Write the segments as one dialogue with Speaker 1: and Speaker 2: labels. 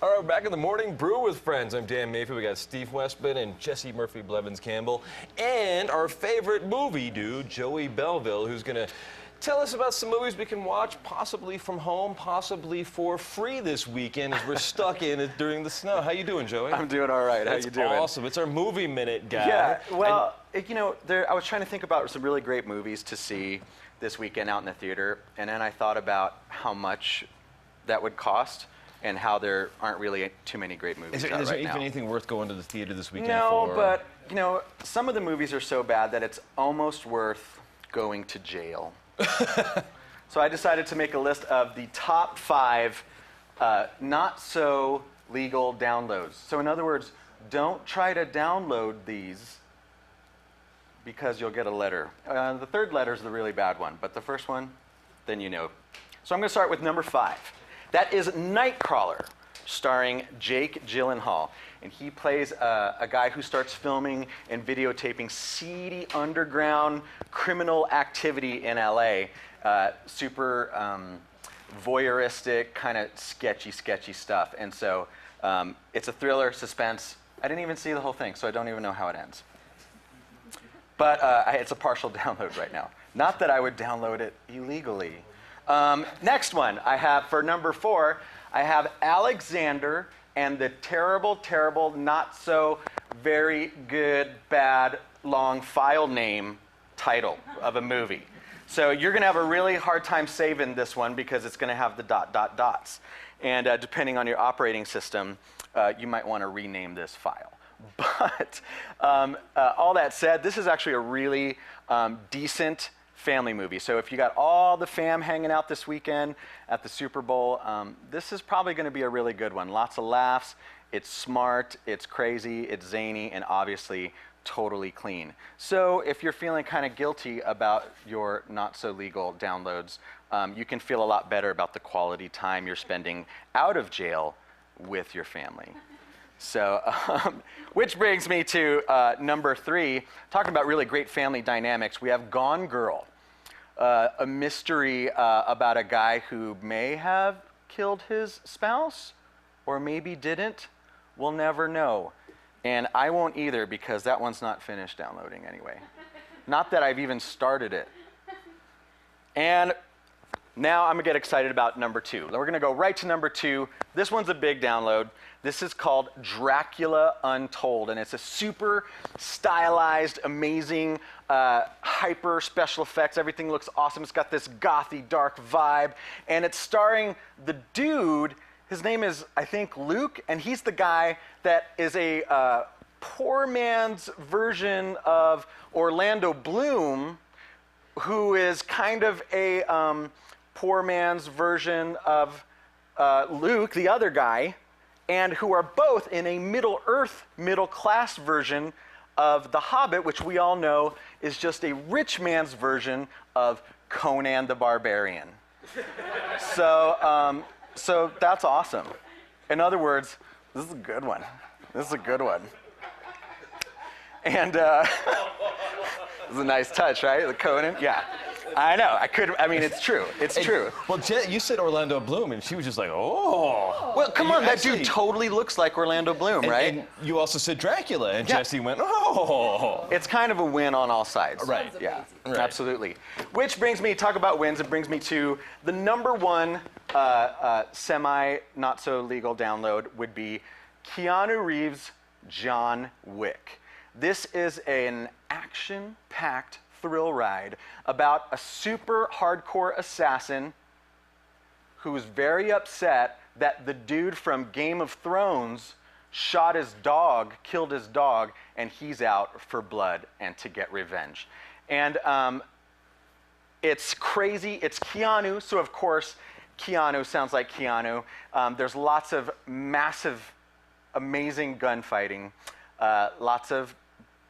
Speaker 1: All right, back in the morning, Brew with Friends. I'm Dan Mayfield. We got Steve Westman and Jesse Murphy Blevins Campbell, and our favorite movie dude, Joey Belville, who's going to tell us about some movies we can watch, possibly from home, possibly for free this weekend as we're stuck in it during the snow. How you doing, Joey?
Speaker 2: I'm doing all right. How you doing?
Speaker 1: Awesome. It's our movie minute guy.
Speaker 2: Yeah. Well, you know, I was trying to think about some really great movies to see this weekend out in the theater, and then I thought about how much that would cost and how there aren't really too many great movies out right now.
Speaker 1: Is there even anything worth going to the theater this weekend
Speaker 2: for?
Speaker 1: No,
Speaker 2: but you know, some of the movies are so bad that it's almost worth going to jail. So I decided to make a list of the top 5 not so legal downloads. So in other words, don't try to download these because you'll get a letter. The third letter is the really bad one, but the first one, then you know. So I'm going to start with number 5. That is Nightcrawler, starring Jake Gyllenhaal. And he plays a guy who starts filming and videotaping seedy underground criminal activity in LA. Super voyeuristic, kind of sketchy stuff. And so it's a thriller, suspense. I didn't even see the whole thing, so I don't even know how it ends. But it's a partial download right now. Not that I would download it illegally. Next one I have for number 4, I have Alexander and the terrible, not so very good, bad, long file name title of a movie. So you're going to have a really hard time saving this one because it's going to have the ... dots. And depending on your operating system, you might want to rename this file. But all that said, this is actually a really decent family movie. So if you got all the fam hanging out this weekend at the Super Bowl, this is probably going to be a really good one. Lots of laughs. It's smart, it's crazy, it's zany, and obviously totally clean. So if you're feeling kind of guilty about your not so legal downloads, you can feel a lot better about the quality time you're spending out of jail with your family. So, which brings me to number 3, talking about really great family dynamics. We have Gone Girl, a mystery about a guy who may have killed his spouse or maybe didn't. We'll never know. And I won't either because that one's not finished downloading anyway. Not that I've even started it. And now I'm going to get excited about number 2. We're going to go right to number 2. This one's a big download. This is called Dracula Untold, and it's a super stylized, amazing, hyper special effects. Everything looks awesome. It's got this gothy, dark vibe, and it's starring the dude. His name is, I think, Luke, and he's the guy that is a poor man's version of Orlando Bloom, who is kind of a poor man's version of Luke, the other guy, and who are both in a Middle-earth, middle-class version of The Hobbit, which we all know is just a rich man's version of Conan the Barbarian. So that's awesome. In other words, this is a good one. This is a good one. And this is a nice touch, right? The Conan, yeah. I know. I mean, it's true. It's true.
Speaker 1: Well, Jen, you said Orlando Bloom, and she was just like, oh.
Speaker 2: Well, come on. That dude totally looks like Orlando Bloom, right?
Speaker 1: And you also said Dracula, and Jesse went, oh.
Speaker 2: It's kind of a win on all sides.
Speaker 1: Right.
Speaker 2: Yeah,
Speaker 1: right.
Speaker 2: Absolutely. Which brings me, talk about wins, it brings me to the number 1 semi-not-so-legal download would be Keanu Reeves' John Wick. This is an action-packed thrill ride about a super hardcore assassin who's very upset that the dude from Game of Thrones shot his dog, killed his dog, and he's out for blood and to get revenge. And it's crazy. It's Keanu, so of course Keanu sounds like Keanu. There's lots of massive, amazing gunfighting, lots of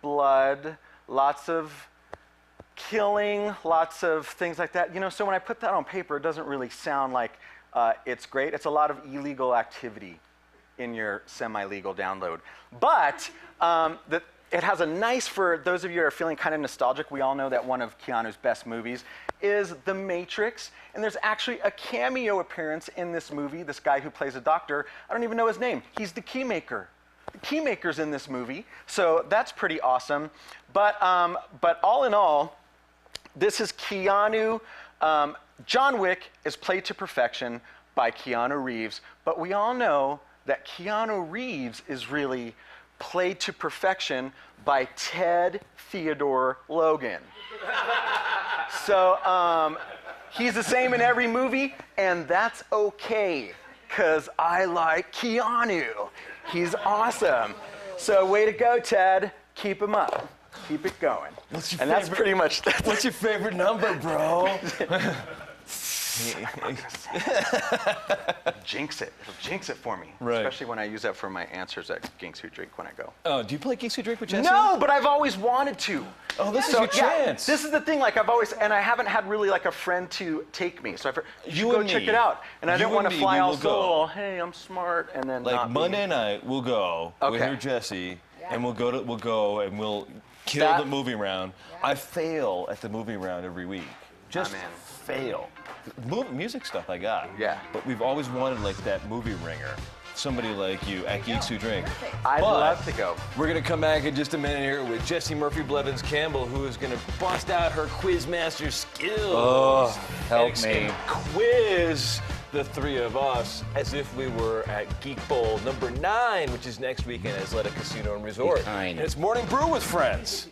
Speaker 2: blood, lots of killing, lots of things like that. You know, so when I put that on paper, it doesn't really sound like it's great. It's a lot of illegal activity in your semi-legal download. But it has a nice, for those of you who are feeling kind of nostalgic, we all know that one of Keanu's best movies is The Matrix. And there's actually a cameo appearance in this movie. This guy who plays a doctor, I don't even know his name. He's the Keymaker. The Keymaker's in this movie. So that's pretty awesome. But all in all, this is Keanu. John Wick is played to perfection by Keanu Reeves. But we all know that Keanu Reeves is really played to perfection by Ted Theodore Logan. So he's the same in every movie, and that's okay, because I like Keanu. He's awesome. So way to go, Ted. Keep him up. Keep it going. That's pretty much that.
Speaker 1: What's your favorite number, bro?
Speaker 2: Jinx it. It'll jinx it for me.
Speaker 1: Right.
Speaker 2: Especially when I use that for my answers at Ginks Who Drink when I go.
Speaker 1: Oh, do you play Geeks Who Drink with Jesse?
Speaker 2: No, but I've always wanted to.
Speaker 1: Oh, this is your chance.
Speaker 2: This is the thing. Like I've always, and I haven't had really like a friend to take me. So you go check it out. And I didn't want to fly all solo. Hey, I'm smart, and then
Speaker 1: like
Speaker 2: not
Speaker 1: Monday night, we'll go.
Speaker 2: Okay.
Speaker 1: We'll hear Jesse, and we'll go and we'll kill the movie round. I fail at the movie round every week. Just fail. Music stuff I got.
Speaker 2: Yeah.
Speaker 1: But we've always wanted like that movie ringer. Somebody like you at Geeks Who Drink.
Speaker 2: I'd love to go.
Speaker 1: We're going to come back in just a minute here with Jessie Murphy Blevins Campbell, who is going to bust out her Quizmaster skills.
Speaker 3: Oh, help me.
Speaker 1: Quiz the three of us as if we were at Geek Bowl number 9, which is next weekend at Atlanta Casino and Resort. And it's Morning Brew with friends.